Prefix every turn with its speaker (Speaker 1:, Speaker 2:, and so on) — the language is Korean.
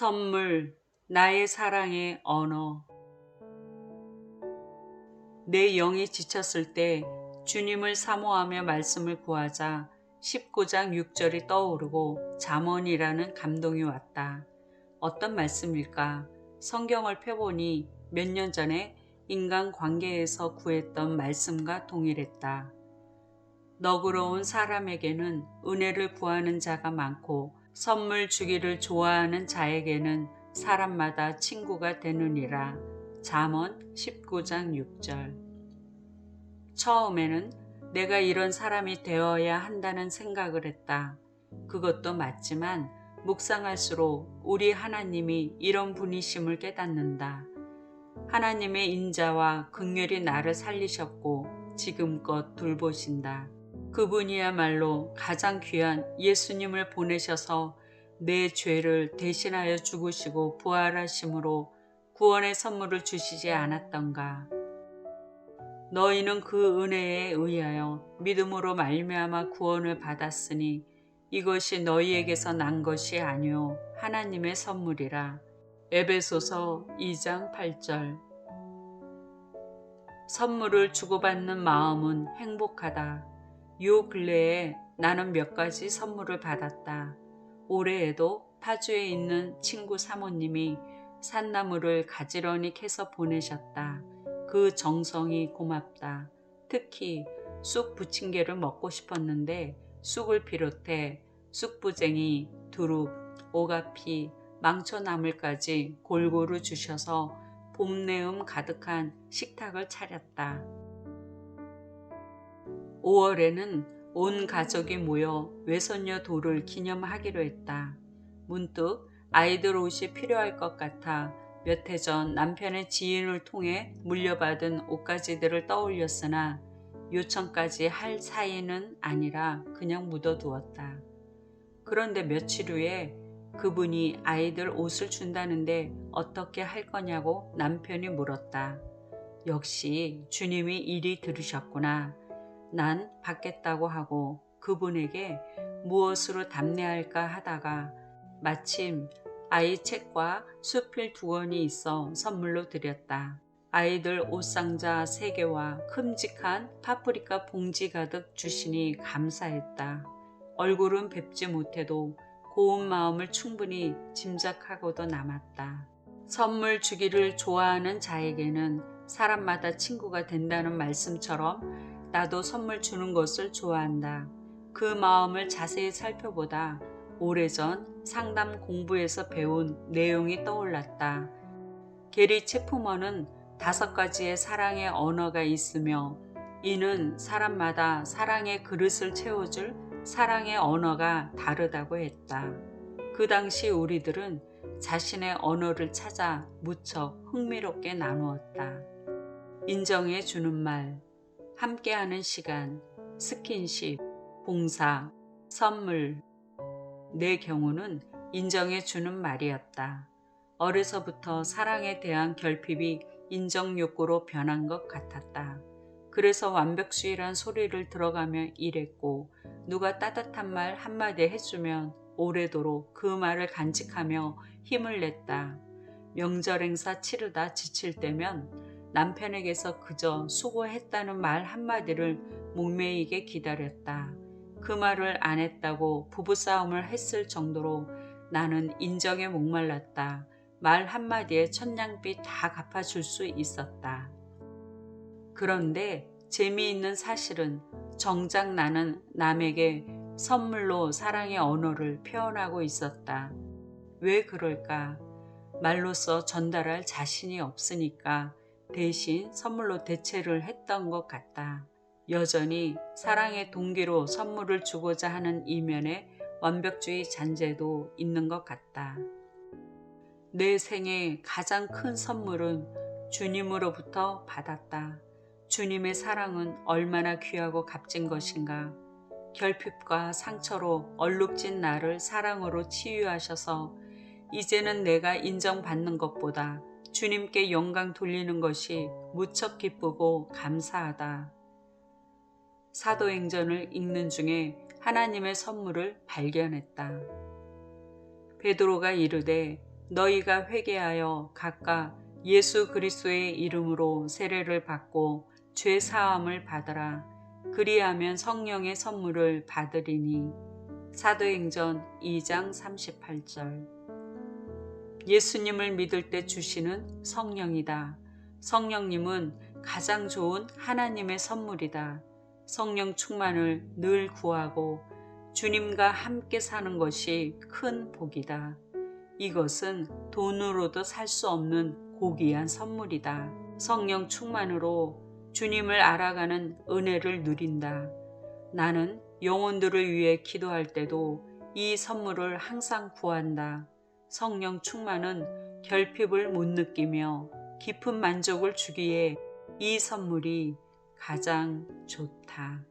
Speaker 1: 선물, 나의 사랑의 언어. 내 영이 지쳤을 때 주님을 사모하며 말씀을 구하자 19장 6절이 떠오르고 잠언이라는 감동이 왔다. 어떤 말씀일까? 성경을 펴보니 몇 년 전에 인간 관계에서 구했던 말씀과 동일했다. 너그러운 사람에게는 은혜를 구하는 자가 많고 선물 주기를 좋아하는 자에게는 사람마다 친구가 되느니라. 잠언 19장 6절. 처음에는 내가 이런 사람이 되어야 한다는 생각을 했다. 그것도 맞지만 묵상할수록 우리 하나님이 이런 분이심을 깨닫는다. 하나님의 인자와 긍휼이 나를 살리셨고 지금껏 돌보신다. 그분이야말로 가장 귀한 예수님을 보내셔서 내 죄를 대신하여 죽으시고 부활하심으로 구원의 선물을 주시지 않았던가. 너희는 그 은혜에 의하여 믿음으로 말미암아 구원을 받았으니 이것이 너희에게서 난 것이 아니요 하나님의 선물이라. 에베소서 2장 8절. 선물을 주고받는 마음은 행복하다. 요 근래에 나는 몇 가지 선물을 받았다. 올해에도 파주에 있는 친구 사모님이 산나물을 가지런히 캐서 보내셨다. 그 정성이 고맙다. 특히 쑥 부침개를 먹고 싶었는데 쑥을 비롯해 쑥부쟁이, 두릅, 오가피, 망초나물까지 골고루 주셔서 봄내음 가득한 식탁을 차렸다. 5월에는 온 가족이 모여 외손녀 돌을 기념하기로 했다. 문득 아이들 옷이 필요할 것 같아 몇 해 전 남편의 지인을 통해 물려받은 옷가지들을 떠올렸으나 요청까지 할 사이는 아니라 그냥 묻어두었다. 그런데 며칠 후에 그분이 아이들 옷을 준다는데 어떻게 할 거냐고 남편이 물었다. 역시 주님이 이리 들으셨구나. 난 받겠다고 하고 그분에게 무엇으로 답례할까 하다가 마침 아이 책과 수필 2권이 있어 선물로 드렸다. 아이들 옷상자 3개와 큼직한 파프리카 봉지 가득 주시니 감사했다. 얼굴은 뵙지 못해도 고운 마음을 충분히 짐작하고도 남았다. 선물 주기를 좋아하는 자에게는 사람마다 친구가 된다는 말씀처럼 나도 선물 주는 것을 좋아한다. 그 마음을 자세히 살펴보다 오래전 상담 공부에서 배운 내용이 떠올랐다. 게리 체프먼은 5가지의 사랑의 언어가 있으며 이는 사람마다 사랑의 그릇을 채워줄 사랑의 언어가 다르다고 했다. 그 당시 우리들은 자신의 언어를 찾아 무척 흥미롭게 나누었다. 인정해 주는 말, 함께하는 시간, 스킨십, 봉사, 선물. 내 경우는 인정해 주는 말이었다. 어려서부터 사랑에 대한 결핍이 인정 욕구로 변한 것 같았다. 그래서 완벽주의란 소리를 들어가며 일했고 누가 따뜻한 말 한마디 해주면 오래도록 그 말을 간직하며 힘을 냈다. 명절 행사 치르다 지칠 때면 남편에게서 그저 수고했다는 말 한마디를 목매이게 기다렸다. 그 말을 안 했다고 부부싸움을 했을 정도로 나는 인정에 목말랐다. 말 한마디에 천냥빚 다 갚아줄 수 있었다. 그런데 재미있는 사실은 정작 나는 남에게 선물로 사랑의 언어를 표현하고 있었다. 왜 그럴까? 말로써 전달할 자신이 없으니까 대신 선물로 대체를 했던 것 같다. 여전히 사랑의 동기로 선물을 주고자 하는 이면에 완벽주의 잔재도 있는 것 같다. 내 생애 가장 큰 선물은 주님으로부터 받았다. 주님의 사랑은 얼마나 귀하고 값진 것인가. 결핍과 상처로 얼룩진 나를 사랑으로 치유하셔서 이제는 내가 인정받는 것보다 주님께 영광 돌리는 것이 무척 기쁘고 감사하다. 사도행전을 읽는 중에 하나님의 선물을 발견했다. 베드로가 이르되 너희가 회개하여 각각 예수 그리스도의 이름으로 세례를 받고 죄 사함을 받으라. 그리하면 성령의 선물을 받으리니. 사도행전 2장 38절. 예수님을 믿을 때 주시는 성령이다. 성령님은 가장 좋은 하나님의 선물이다. 성령 충만을 늘 구하고 주님과 함께 사는 것이 큰 복이다. 이것은 돈으로도 살 수 없는 고귀한 선물이다. 성령 충만으로 주님을 알아가는 은혜를 누린다. 나는 영혼들을 위해 기도할 때도 이 선물을 항상 구한다. 성령 충만은 결핍을 못 느끼며 깊은 만족을 주기에 이 선물이 가장 좋다.